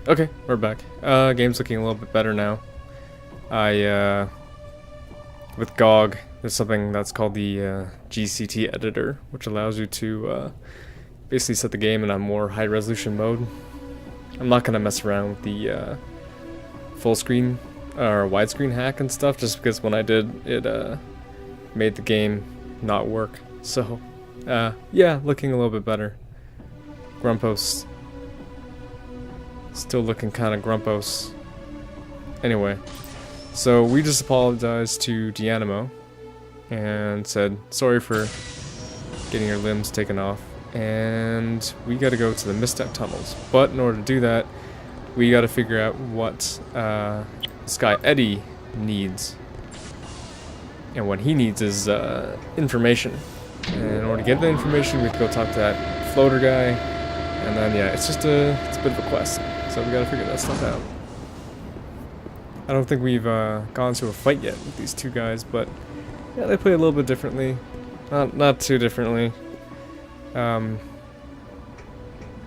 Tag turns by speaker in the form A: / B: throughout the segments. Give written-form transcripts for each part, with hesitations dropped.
A: Okay, we're back. Game's looking a little bit better now. With GOG, there's something that's called the GCT editor, which allows you to basically set the game in a more high resolution mode. I'm not gonna mess around with the full screen or widescreen hack and stuff, just because when I did, it made the game not work. So, yeah, looking a little bit better. Grumpos. Still looking kind of grumpos. Anyway, so we just apologized to Dianimo and said sorry for getting your limbs taken off, and we got to go to the Misstep tunnels. But in order to do that, we got to figure out what this guy Eddie needs, and what he needs is information. And in order to get the information, we have to go talk to that floater guy, and then yeah, it's a bit of a quest. So we gotta figure that stuff out. I don't think we've gone to a fight yet with these two guys, but yeah, they play a little bit differently. Not too differently. We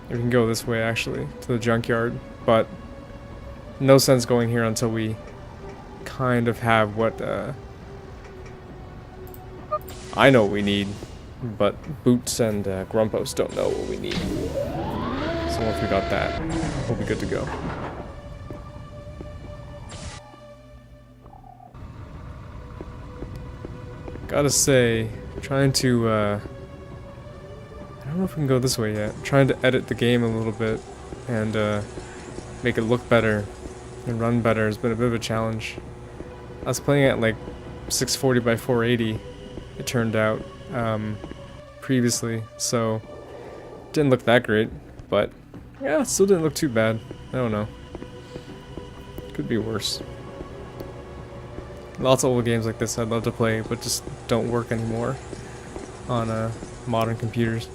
A: can go this way actually, to the junkyard, but no sense going here until we kind of have what I know what we need, but Boots and Grumpos don't know what we need. So once we got that, we'll be good to go. Gotta say, trying to, I don't know if we can go this way yet. Trying to edit the game a little bit and make it look better and run better has been a bit of a challenge. I was playing at like 640 by 480, it turned out, previously, so didn't look that great, but yeah, it still didn't look too bad. I don't know. Could be worse. Lots of old games like this I'd love to play, but just don't work anymore on modern computers.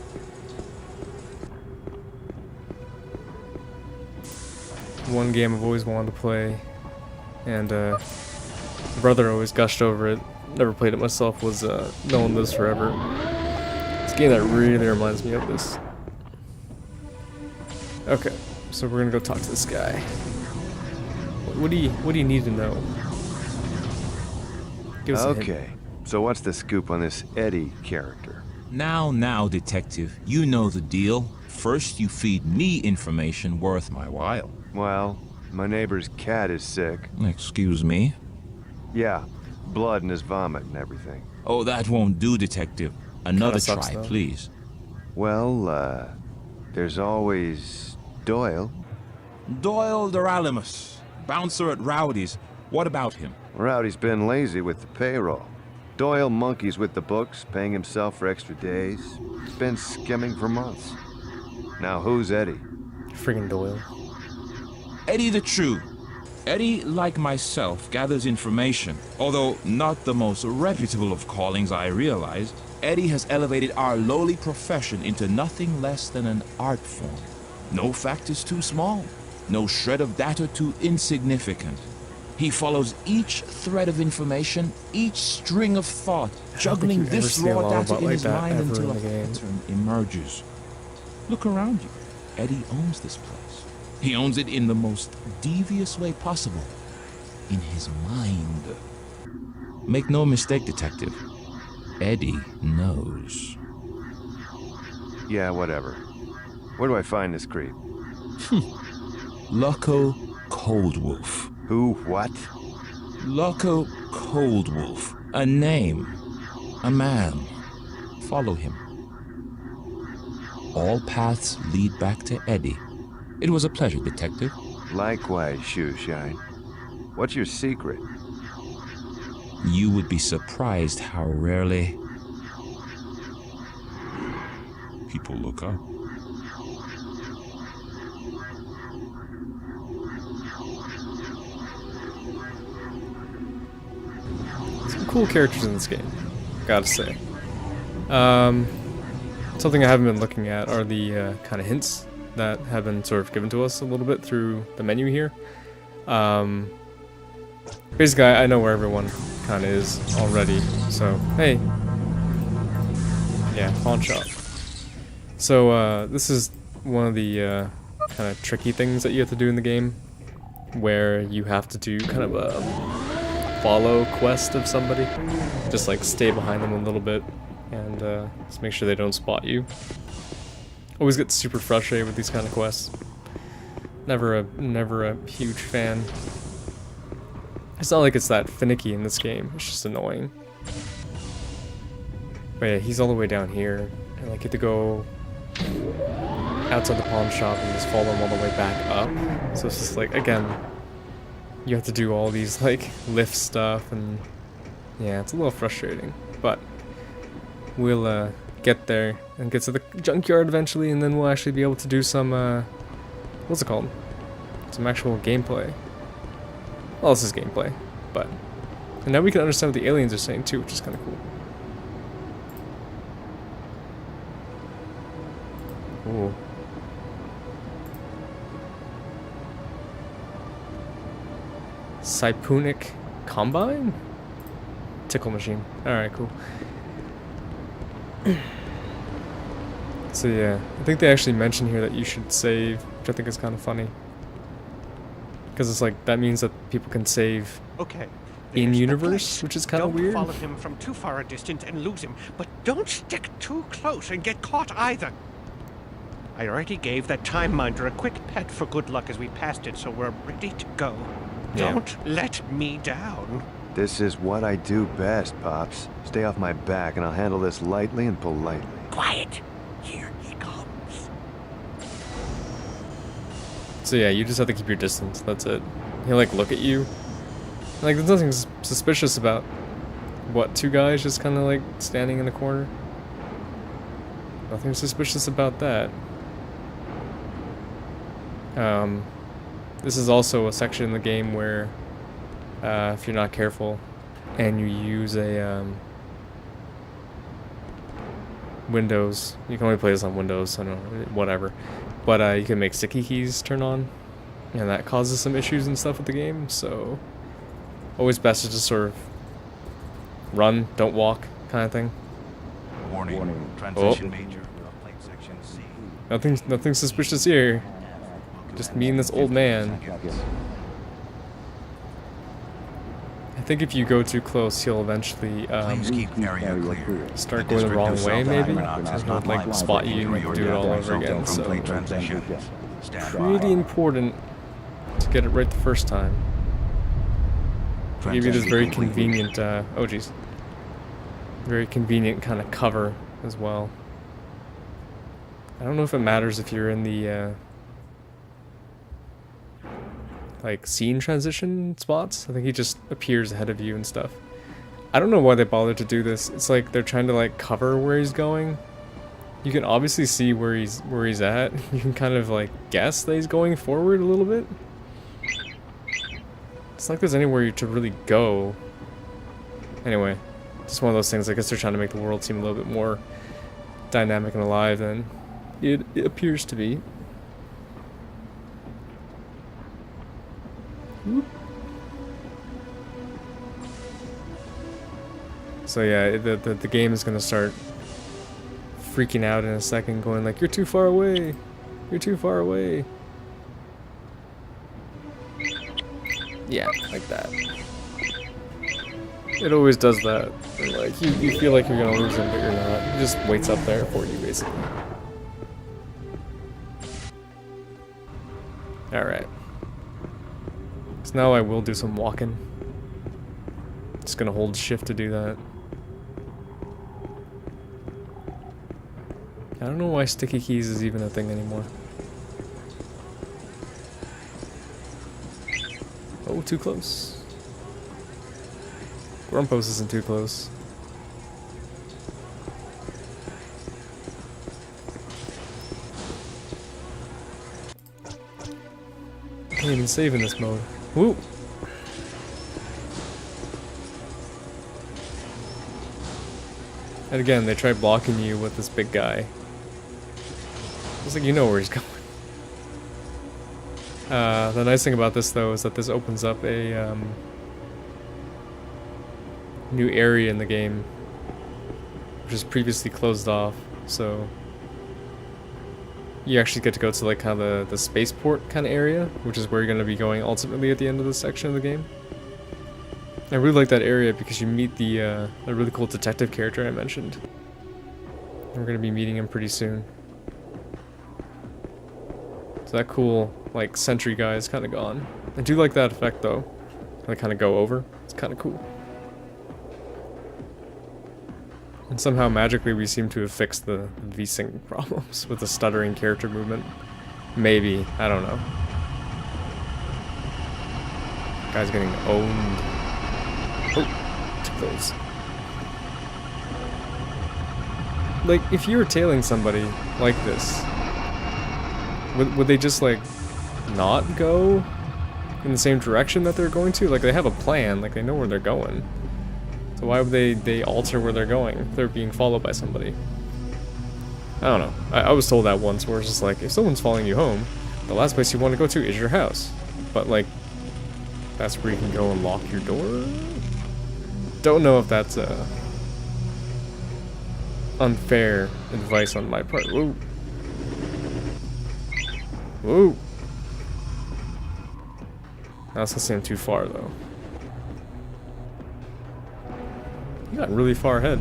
A: One game I've always wanted to play, and my brother always gushed over it, never played it myself, was No One Lives Forever. It's a game that really reminds me of this. Okay, so we're gonna go talk to this guy. What do you need to know? Give us a hint.
B: Okay, so what's the scoop on this Eddie character?
C: Now, detective, you know the deal. First, you feed me information worth my while.
B: Well, my neighbor's cat is sick.
C: Excuse me?
B: Yeah, blood in his vomit and everything.
C: Oh, that won't do, detective. Another
A: sucks,
C: try,
A: though.
C: please.
B: Well, there's always Doyle.
C: Doyle Doralimus, bouncer at Rowdy's. What about him?
B: Rowdy's been lazy with the payroll. Doyle monkeys with the books, paying himself for extra days. He's been skimming for months. Now who's Eddie?
A: Friggin' Doyle.
C: Eddie the True. Eddie, like myself, gathers information. Although not the most reputable of callings, I realize, Eddie has elevated our lowly profession into nothing less than an art form. No fact is too small. No shred of data too insignificant. He follows each thread of information, each string of thought, juggling this raw data in his mind until a pattern emerges. Look around you. Eddie owns this place. He owns it in the most devious way possible. In his mind. Make no mistake, detective. Eddie knows.
B: Yeah, whatever. Where do I find this creep?
C: Loco Coldwolf.
B: Who, what?
C: Loco Coldwolf. A name. A man. Follow him. All paths lead back to Eddie. It was a pleasure, detective.
B: Likewise, Shoeshine. What's your secret?
C: You would be surprised how rarely people look up.
A: Some cool characters in this game, gotta say. Something I haven't been looking at are the kind of hints that have been sort of given to us a little bit through the menu here. Basically, I know where everyone kind of is already, so hey. Yeah, pawn shop. So, this is one of the kind of tricky things that you have to do in the game, where you have to do kind of a follow quest of somebody. Just like stay behind them a little bit and just make sure they don't spot you. Always get super frustrated with these kind of quests. Never a huge fan. It's not like it's that finicky in this game, it's just annoying. But yeah, he's all the way down here, and like you have to go outside the pawn shop and just follow him all the way back up. So it's just like, again, you have to do all these like lift stuff, and yeah, it's a little frustrating. But we'll get there and get to the junkyard eventually, and then we'll actually be able to do some what's it called? Some actual gameplay. Well, this is gameplay, but and now we can understand what the aliens are saying too, which is kind of cool. Ooh. Cypunic Combine? Tickle machine. Alright, cool. So yeah, I think they actually mention here that you should save, which I think is kind of funny. Because it's like, that means that people can save in universe, which is kind of weird.
D: Don't follow him from too far a distance and lose him, but don't stick too close and get caught either. I already gave that time minder a quick pet for good luck as we passed it, so we're ready to go.
A: Yeah.
D: Don't let me down.
B: This is what I do best, Pops. Stay off my back and I'll handle this lightly and politely.
D: Quiet. Here he comes.
A: So yeah, you just have to keep your distance, that's it. He'll like look at you. Like there's nothing suspicious about what, two guys just kind of like standing in the corner? Nothing suspicious about that. This is also a section in the game where if you're not careful and you use a Windows, you can only play this on Windows, I don't know, whatever, but you can make sticky keys turn on, and that causes some issues and stuff with the game, so always best to just sort of run, don't walk, kind of thing.
E: Warning. Transition major. Section C.
A: Nothing suspicious here. Just me and this old man. I think if you go too close, he'll eventually
E: Please keep area clear.
A: start going the wrong way, maybe. And he'll like spot you and do it all over again. So pretty important to get it right the first time. Give you this very convenient. Oh geez. Very convenient kind of cover as well. I don't know if it matters if you're in the like scene transition spots. I think he just appears ahead of you and stuff. I don't know why they bothered to do this. It's like they're trying to like cover where he's going. You can obviously see where he's at. You can kind of like guess that he's going forward a little bit. It's like there's anywhere to really go. Anyway, just one of those things. I guess they're trying to make the world seem a little bit more dynamic and alive than it appears to be. Whoop. So yeah, the game is gonna start freaking out in a second, going like, "You're too far away! You're too far away!" Yeah, like that. It always does that. Like you feel like you're gonna lose him, but you're not. He just waits up there for you, basically. All right. So now I will do some walking. Just gonna hold shift to do that. I don't know why sticky keys is even a thing anymore. Oh, too close. Grumpos isn't too close. I can't even save in this mode. Woo! And again, they try blocking you with this big guy. It's like you know where he's going. The nice thing about this, though, is that this opens up a new area in the game, which is previously closed off. So you actually get to go to like kind of the spaceport kind of area, which is where you're going to be going ultimately at the end of this section of the game. I really like that area because you meet the really cool detective character I mentioned. We're going to be meeting him pretty soon. So that cool, like, sentry guy is kind of gone. I do like that effect, though. They kind of go over. It's kind of cool. And somehow, magically, we seem to have fixed the V-Sync problems with the stuttering character movement. Maybe. I don't know. Guy's getting owned. Oh, too close. Like, if you were tailing somebody like this, would they just, like, not go in the same direction that they're going to? Like, they have a plan, like, they know where they're going. So why would they alter where they're going if they're being followed by somebody? I don't know. I was told that once, where it's just like, if someone's following you home, the last place you want to go to is your house. But, like, that's where you can go and lock your door? Don't know if that's, unfair advice on my part. Whoa. Whoa. That's gonna seem too far, though. You got really far ahead.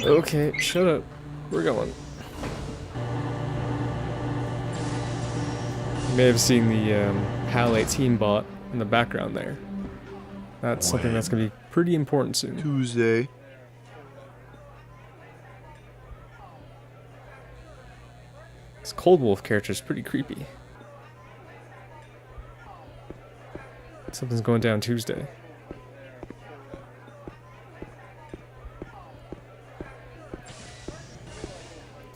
A: Okay, shut up. We're going. You may have seen the PAL 18 bot in the background there. That's something that's going to be pretty important soon.
B: Tuesday.
A: This Cold Wolf character is pretty creepy. Something's going down Tuesday.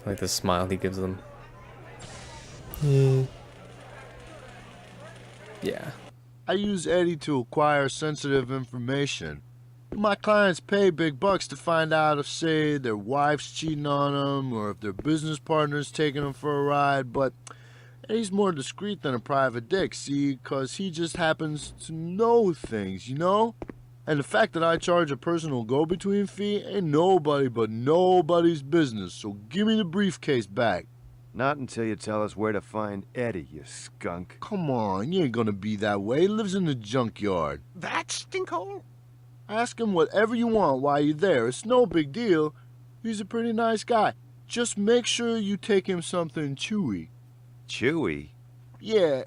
A: I like the smile he gives them. Yeah.
F: I use Eddie to acquire sensitive information. My clients pay big bucks to find out if, say, their wife's cheating on them or if their business partner's taking them for a ride, but Eddie's more discreet than a private dick, see, 'cause he just happens to know things, you know? And the fact that I charge a personal go-between fee ain't nobody but nobody's business, so give me the briefcase back.
B: Not until you tell us where to find Eddie, you skunk.
F: Come on, you ain't gonna be that way. He lives in the junkyard.
D: That stinkhole?
F: Ask him whatever you want while you're there. It's no big deal. He's a pretty nice guy. Just make sure you take him something chewy.
B: Chewy?
F: Yeah,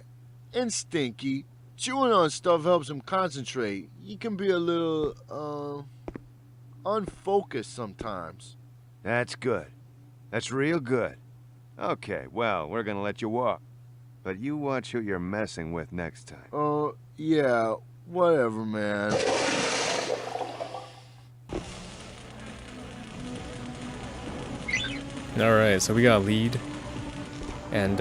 F: and stinky. Chewing on stuff helps him concentrate. He can be a little, unfocused sometimes.
B: That's good. That's real good. Okay, well, we're gonna let you walk. But you watch who you're messing with next time.
F: Yeah, whatever, man.
A: Alright, so we got a lead. And,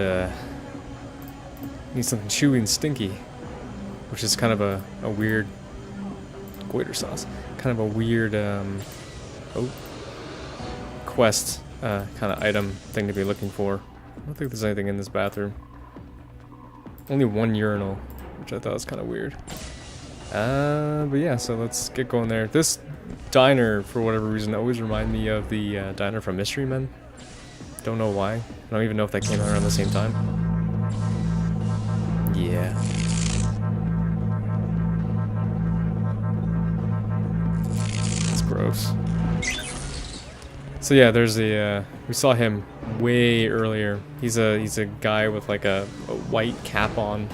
A: need something chewy and stinky. Which is kind of a weird... Goiter sauce. Kind of a weird, quest, kind of item thing to be looking for. I don't think there's anything in this bathroom. Only one urinal, which I thought was kind of weird. But yeah, so let's get going there. This diner, for whatever reason, always reminded me of the diner from Mystery Men. Don't know why. I don't even know if that came out around the same time. Yeah. That's gross. So yeah, there's a we saw him way earlier. He's a guy with like a white cap on.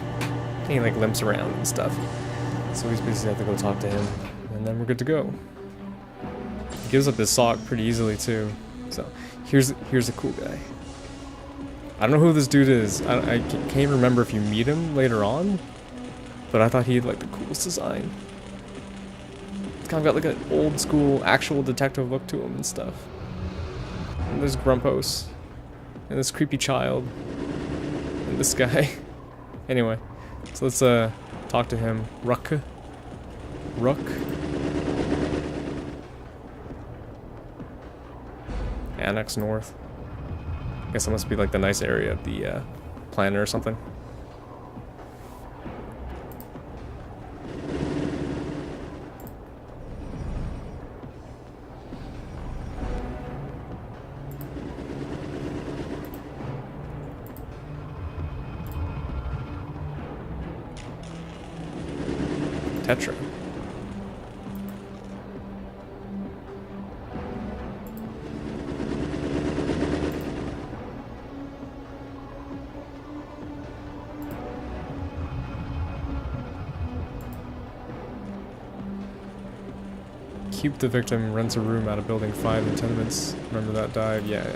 A: And he like limps around and stuff. So we basically have to go talk to him, and then we're good to go. He gives up his sock pretty easily too. So here's a cool guy. I don't know who this dude is. I can't remember if you meet him later on, but I thought he had like the coolest design. It's kind of got like an old school actual detective look to him and stuff. And there's Grumpos, and this creepy child, and this guy. Anyway, so let's talk to him. Ruck. Annex North. I guess it must be like the nice area of the planet or something. Tetra. Cube the victim, rents a room out of building 5 in tenements. Remember that dive? Yeah.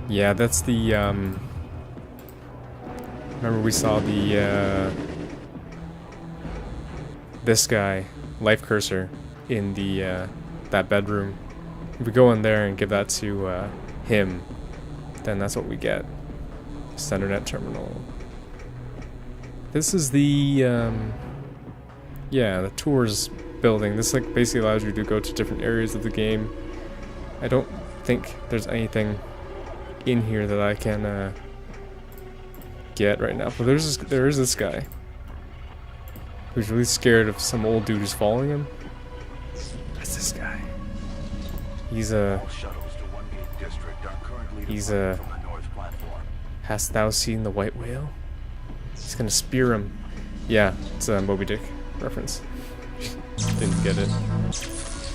A: Yeah, that's the, remember we saw the, this guy, Life Cursor, in the, that bedroom. If we go in there and give that to, him, then that's what we get. Centernet terminal. This is the, yeah, the tours building. This, like, basically allows you to go to different areas of the game. I don't think there's anything in here that I can get right now, but there is this guy who's really scared of some old dude who's following him. That's this guy. He's a hast thou seen the white whale? He's gonna spear him. Yeah, it's a Moby Dick reference. Didn't get it.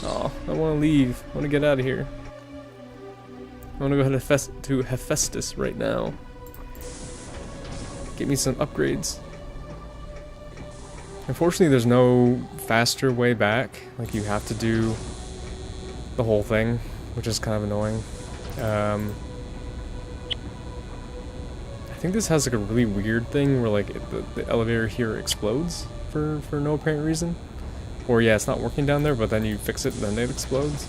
A: Oh, I want to leave. I want to get out of here. I want to go ahead to Hephaestus right now. Get me some upgrades. Unfortunately, there's no faster way back. Like, you have to do the whole thing, which is kind of annoying. I think this has like a really weird thing where like the elevator here explodes for no apparent reason. Or yeah, it's not working down there, but then you fix it and then it explodes.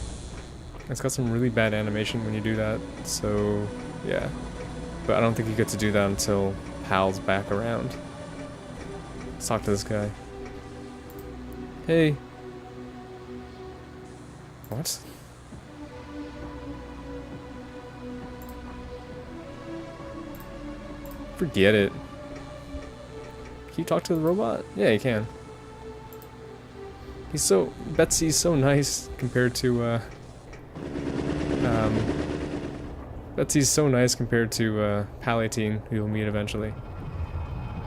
A: It's got some really bad animation when you do that, so yeah. But I don't think you get to do that until Hal's back around. Let's talk to this guy. Hey. What? Forget it. Can you talk to the robot? Yeah, you can. Betsy's so nice compared to, Betsy's so nice compared to Palatine, who you'll meet eventually.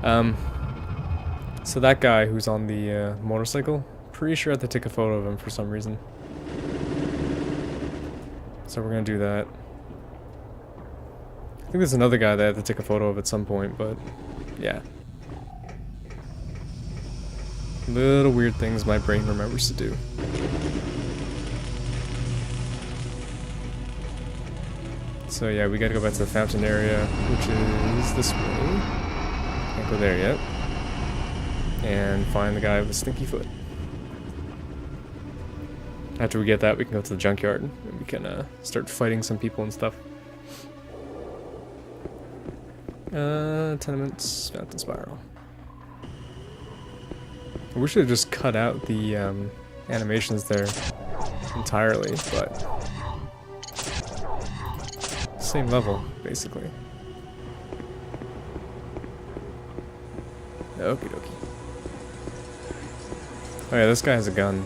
A: So that guy who's on the motorcycle, pretty sure I have to take a photo of him for some reason. So we're gonna do that. I think there's another guy that I have to take a photo of at some point, but yeah. Little weird things my brain remembers to do. So yeah, we gotta go back to the fountain area, which is this way. Can't go there yet. And find the guy with the stinky foot. After we get that, we can go to the junkyard, and we can start fighting some people and stuff. Tenements, fountain spiral. I wish they'd just cut out the animations there entirely, but same level, basically. Okie dokie. Oh yeah, this guy has a gun.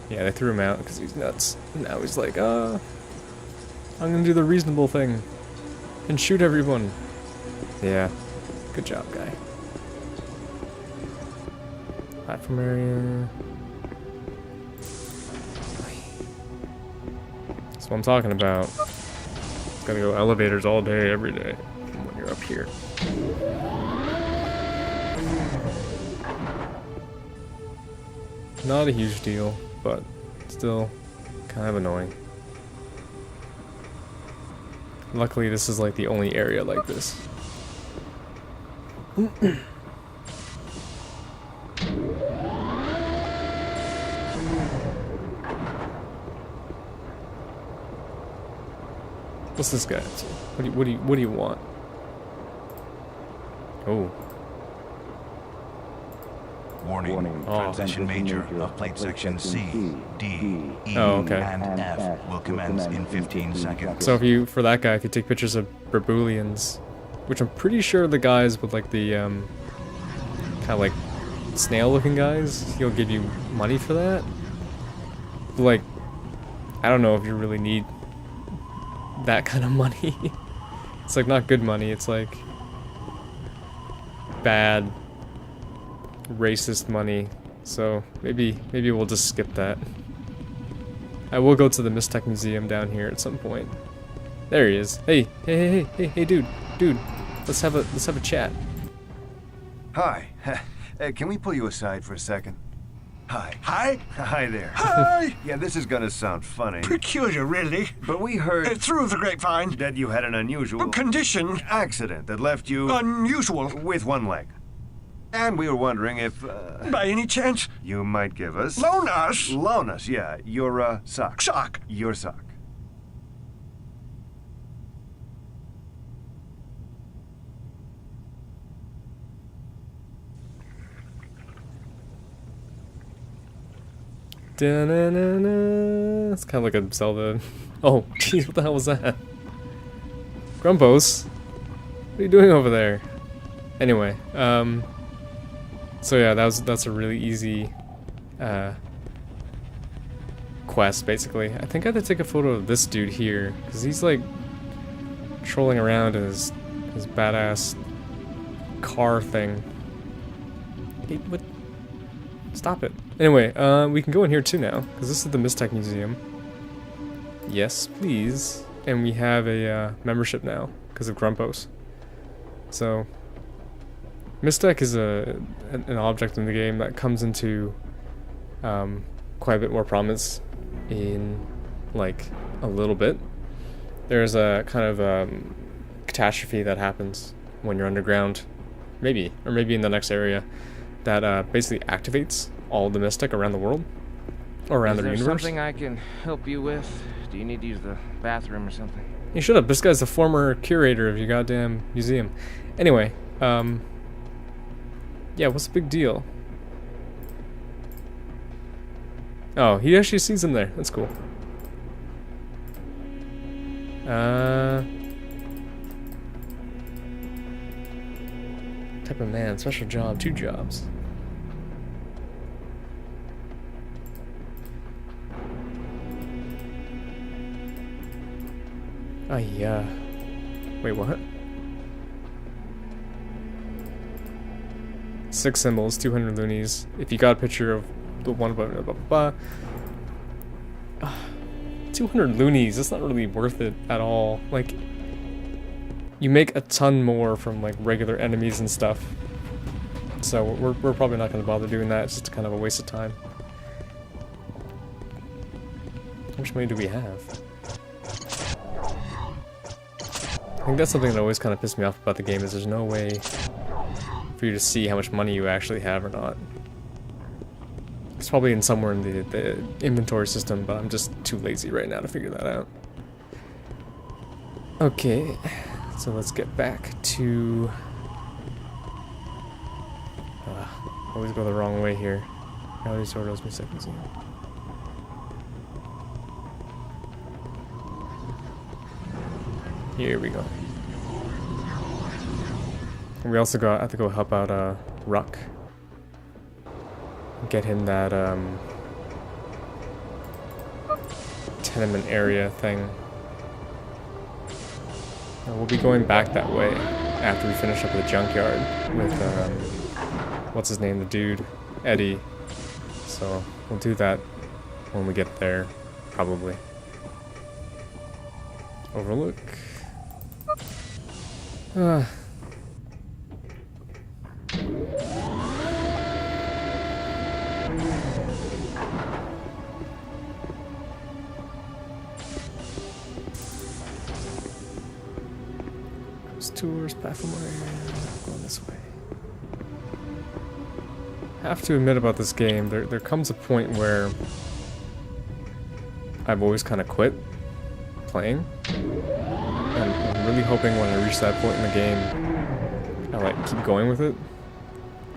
A: Yeah, they threw him out because he's nuts. And now he's like, I'm gonna do the reasonable thing and shoot everyone. Yeah, good job, guy. Platform area. That's what I'm talking about. Gotta go elevators all day, every day, when you're up here. Not a huge deal, but still kind of annoying. Luckily, this is like the only area like this. What's this guy up to? What do you want? Oh.
E: Warning.
A: Oh.
E: Transition major of plate section C, D, E,
A: Oh, okay.
E: and F will commence in 15 seconds.
A: So if you, for that guy, if you take pictures of Barboulians, which I'm pretty sure the guys with like the kind of like snail-looking guys, he'll give you money for that. But like, I don't know if you really need that kind of money. It's like not good money. It's like bad, racist money. So maybe we'll just skip that. I will go to the Mistech Museum down here at some point. There he is. Hey, dude, let's have a chat.
B: Hi. Can we pull you aside for a second? Hi.
D: Hi?
B: Hi there.
D: Hi!
B: Yeah, this is gonna sound funny,
D: Peculiar, really.
B: but we heard
D: Through the grapevine.
B: that you had an unusual
D: Condition.
B: accident that left you
D: Unusual.
B: with one leg. And we were wondering if
D: By any chance,
B: you might give us...
D: loan us.
B: Loan us, yeah. Your sock.
D: Sock.
B: Your sock.
A: Da-na-na-na. It's kind of like a Zelda. Oh, jeez, what the hell was that? Grumpos, what are you doing over there? Anyway, so yeah, that's a really easy quest, basically. I think I had to take a photo of this dude here, because he's like trolling around in his badass car thing. Hey, what? Stop it. Anyway, we can go in here too now, because this is the Mistech Museum. Yes, please. And we have a membership now, because of Grumpos. So, Mistech is an object in the game that comes into quite a bit more prominence in, like, a little bit. There's a kind of catastrophe that happens when you're underground, maybe, or maybe in the next area, that basically activates all the Mystic around the world, or around the universe.
G: Is there something I can help you with? Do you need to use the bathroom or something?
A: Hey, shut up. This guy's the former curator of your goddamn museum. Anyway, yeah, what's the big deal? Oh, he actually sees him there. That's cool. Type of man, special job, 2 jobs. Yeah. Wait, what? 6 symbols, 200 loonies. If you got a picture of the one blah blah blah blah. 200 loonies, that's not really worth it at all. Like, you make a ton more from like regular enemies and stuff. So we're probably not going to bother doing that. It's just kind of a waste of time. How much money do we have? I think that's something that always kind of pissed me off about the game, is there's no way for you to see how much money you actually have or not. It's probably in somewhere in the inventory system, but I'm just too lazy right now to figure that out. Okay, so let's get back to... always go the wrong way here. Gallery Sordos Mistech Museum. Here we go. And we also have to go help out Ruck. Get him that tenement area thing. And we'll be going back that way after we finish up the junkyard with what's his name, the dude, Eddie. So we'll do that when we get there, probably. Overlook. Tours, platform area, going this way. I have to admit about this game, there comes a point where I've always kind of quit playing. And I'm really hoping when I reach that point in the game, I like keep going with it.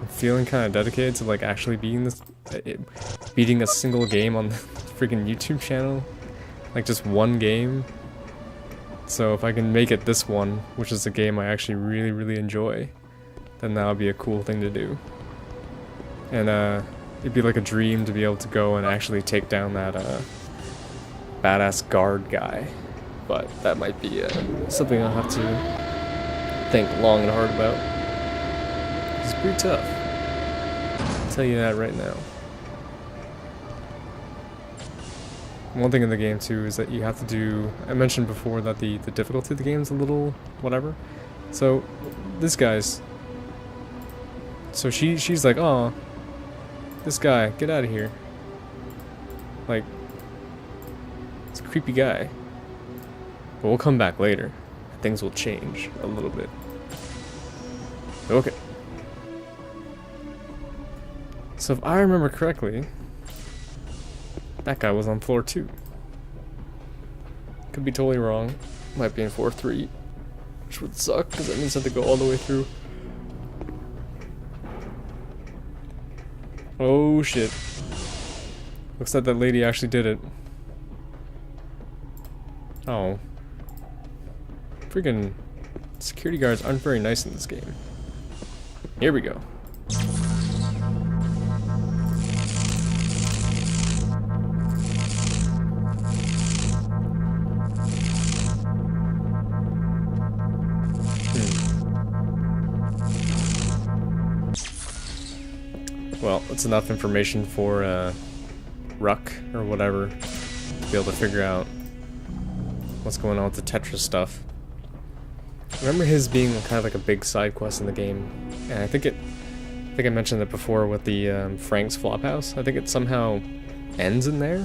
A: I'm feeling kind of dedicated to like actually beating this, beating a single game on the freaking YouTube channel, like just one game. So if I can make it this one, which is a game I actually really enjoy, then that would be a cool thing to do. And it'd be like a dream to be able to go and actually take down that badass guard guy. But that might be something I'll have to think long and hard about. It's pretty tough. I'll tell you that right now. One thing in the game too is that you have to do, I mentioned before that the difficulty of the game is a little whatever. So this guy's, so she's like, oh, this guy, get out of here. Like, it's a creepy guy. But we'll come back later. Things will change a little bit. Okay. So if I remember correctly, that guy was on floor 2. Could be totally wrong. Might be in floor 3. Which would suck, because that means I have to go all the way through. Oh shit. Looks like that lady actually did it. Oh. Freaking security guards aren't very nice in this game. Here we go. Well, that's enough information for Ruck or whatever to be able to figure out what's going on with the Tetris stuff. I remember his being kind of like a big side quest in the game, and I think I mentioned it before with the Frank's Flophouse. I think it somehow ends in there.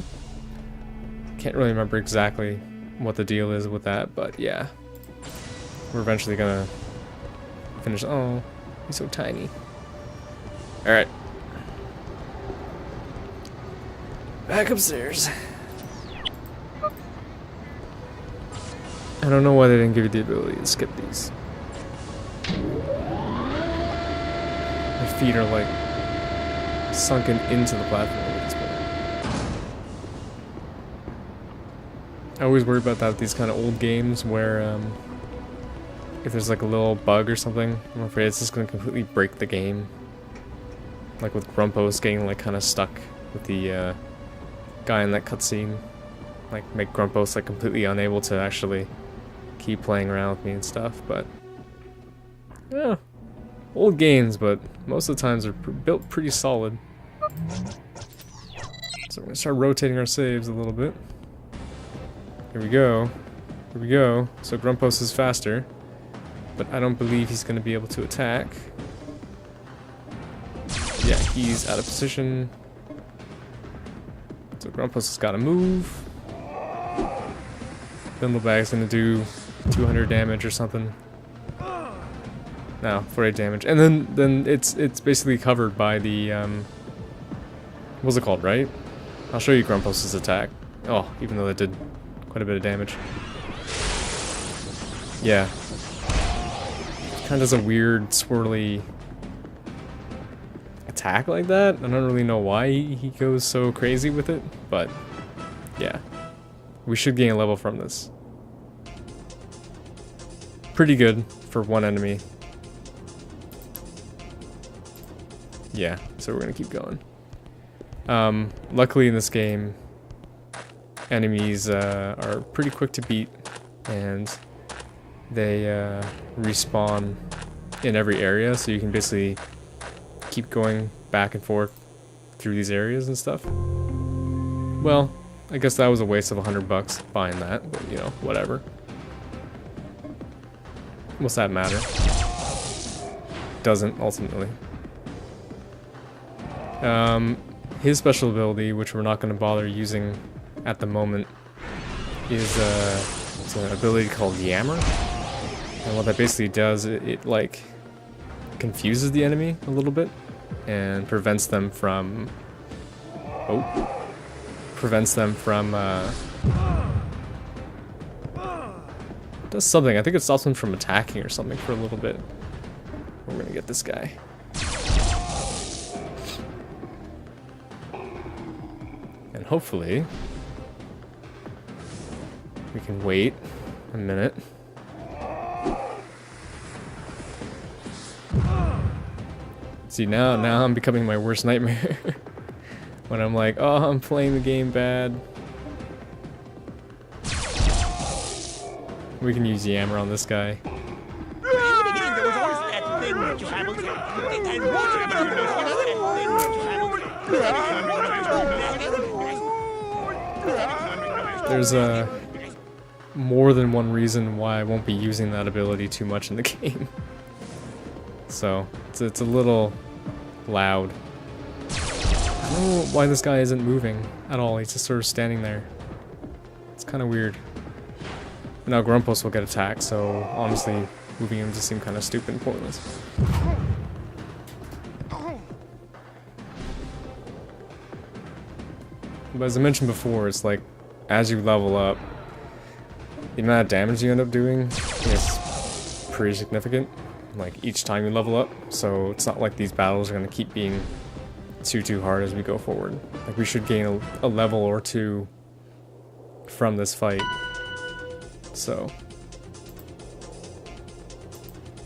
A: Can't really remember exactly what the deal is with that, but yeah, we're eventually gonna finish. Oh, he's so tiny. All right. Back upstairs. I don't know why they didn't give you the ability to skip these. My feet are like sunken into the platform at this point. I always worry about that with these kind of old games where if there's like a little bug or something, I'm afraid it's just going to completely break the game. Like with Grumpos getting like kind of stuck with the guy in that cutscene, like make Grumpos like completely unable to actually keep playing around with me and stuff. But yeah, old games, but most of the times they're built pretty solid. So we're gonna start rotating our saves a little bit. Here we go. Here we go. So Grumpos is faster, but I don't believe he's gonna be able to attack. Yeah, he's out of position. So Grumpos has got to move. Thimblebag's gonna do 200 damage or something. No, 48 damage, and then it's basically covered by the what's it called, right? I'll show you Grumpos' attack. Oh, even though that did quite a bit of damage. Yeah, kind of does a weird swirly attack like that. I don't really know why he goes so crazy with it, but yeah, we should gain a level from this. Pretty good for one enemy. Yeah, so we're gonna keep going. Luckily in this game, enemies are pretty quick to beat, and they respawn in every area, so you can basically keep going back and forth through these areas and stuff. Well, I guess that was a waste of $100 buying that, but you know, whatever. What's that matter? Doesn't, ultimately. His special ability, which we're not going to bother using at the moment, is it's an ability called Yammer. And what that basically does, it like confuses the enemy a little bit and prevents them from does something. I think it stops them from attacking or something for a little bit. we're gonna get this guy. And hopefully we can wait a minute. See, now I'm becoming my worst nightmare. When I'm like, oh, I'm playing the game bad. We can use Yammer on this guy. There's more than one reason why I won't be using that ability too much in the game. So, it's a little loud. I don't know why this guy isn't moving at all. He's just sort of standing there. It's kind of weird. But now Grumpos will get attacked, so honestly, moving him just seemed kind of stupid and pointless. But as I mentioned before, it's like, as you level up, the amount of damage you end up doing is pretty significant. Like, each time you level up, so it's not like these battles are going to keep being too hard as we go forward. Like, we should gain a level or two from this fight. So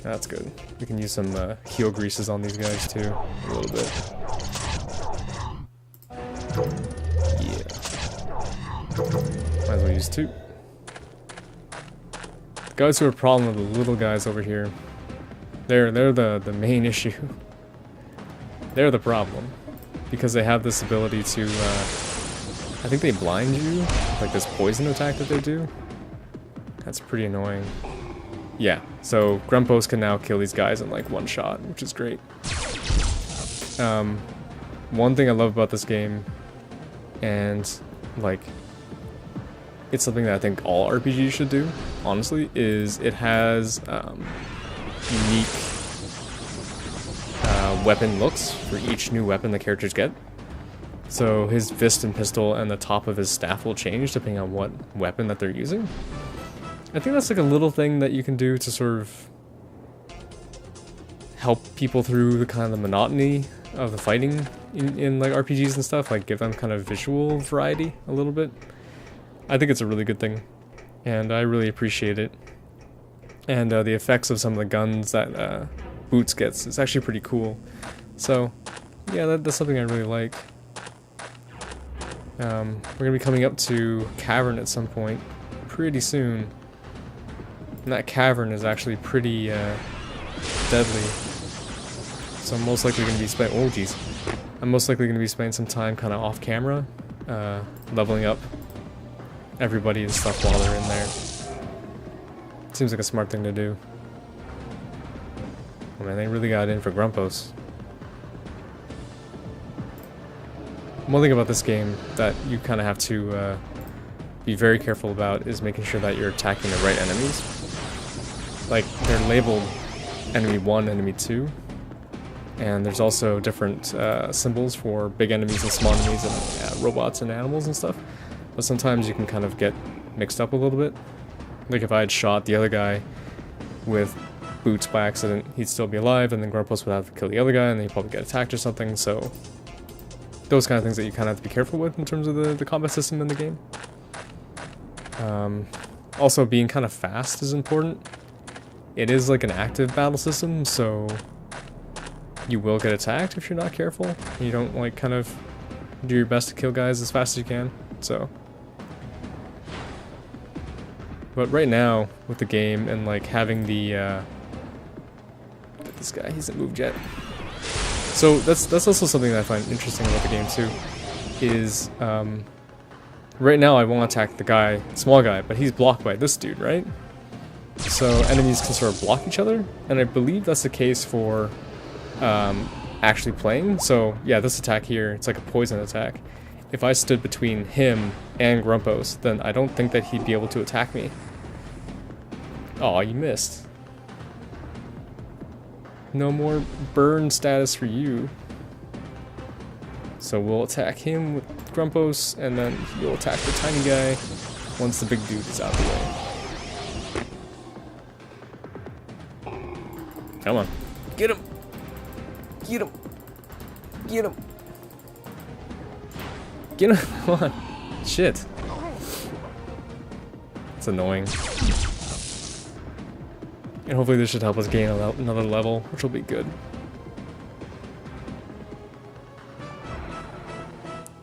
A: that's good. We can use some heel greases on these guys too, a little bit. Yeah. Might as well use 2. The guys who have a problem with the little guys over here, they're the main issue. They're the problem. Because they have this ability to, I think they blind you, like this poison attack that they do. That's pretty annoying. Yeah, so Grumpos can now kill these guys in like one shot, which is great. One thing I love about this game, and like, it's something that I think all RPGs should do, honestly, is it has unique weapon looks for each new weapon the characters get. So his fist and pistol and the top of his staff will change depending on what weapon that they're using. I think that's like a little thing that you can do to sort of help people through the kind of the monotony of the fighting in like RPGs and stuff, like give them kind of visual variety a little bit. I think it's a really good thing, and I really appreciate it. And the effects of some of the guns that Boots gets is actually pretty cool. So yeah, that's something I really like. We're gonna be coming up to Cavern at some point pretty soon. And that cavern is actually pretty deadly. So I'm most likely going to be spending. Oh jeez, I'm most likely going to be spending some time kind of off camera, leveling up everybody and stuff while they're in there. Seems like a smart thing to do. Oh man, they really got in for Grumpos. One thing about this game that you kind of have to be very careful about is making sure that you're attacking the right enemies. Like, they're labeled enemy 1, enemy 2, and there's also different symbols for big enemies and small enemies and robots and animals and stuff. But sometimes you can kind of get mixed up a little bit. Like if I had shot the other guy with Boots by accident, he'd still be alive, and then Grumpos would have to kill the other guy, and then he'd probably get attacked or something, so those kind of things that you kind of have to be careful with in terms of the combat system in the game. Also, being kind of fast is important. It is like an active battle system, so you will get attacked if you're not careful. You don't like kind of do your best to kill guys as fast as you can, so. But right now, with the game and like having the, this guy, he hasn't moved yet. So that's also something that I find interesting about the game too, is right now I won't attack the guy, small guy, but he's blocked by this dude, right? So enemies can sort of block each other, and I believe that's the case for actually playing. So yeah, this attack here, it's like a poison attack. If I stood between him and Grumpos, then I don't think that he'd be able to attack me. Aw, you missed. No more burn status for you. So we'll attack him with Grumpos, and then he'll attack the tiny guy once the big dude is out of the way. Come on. Get him! Get him! Get him! Get him! Come on! Shit! It's annoying. And hopefully this should help us gain another level, which will be good.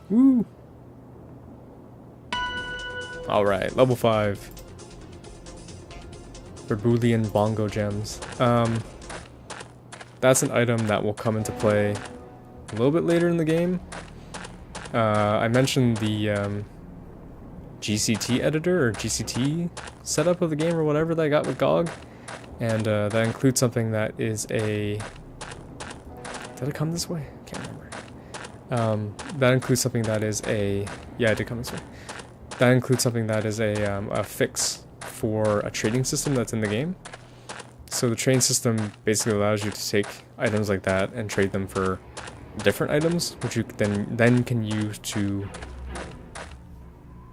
A: Woo! Alright, level 5. Verbulian bongo gems. That's an item that will come into play a little bit later in the game. I mentioned the GCT editor or GCT setup of the game or whatever that I got with GOG. And that includes something that is a... Did it come this way? Can't remember. That includes something that is a... Yeah, it did come this way. That includes something that is a fix for a trading system that's in the game. So the trading system basically allows you to take items like that and trade them for different items, which you then can use to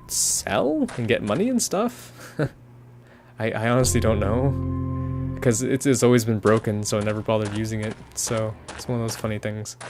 A: sell and get money and stuff. I honestly don't know, because it's always been broken, so I never bothered using it. So it's one of those funny things.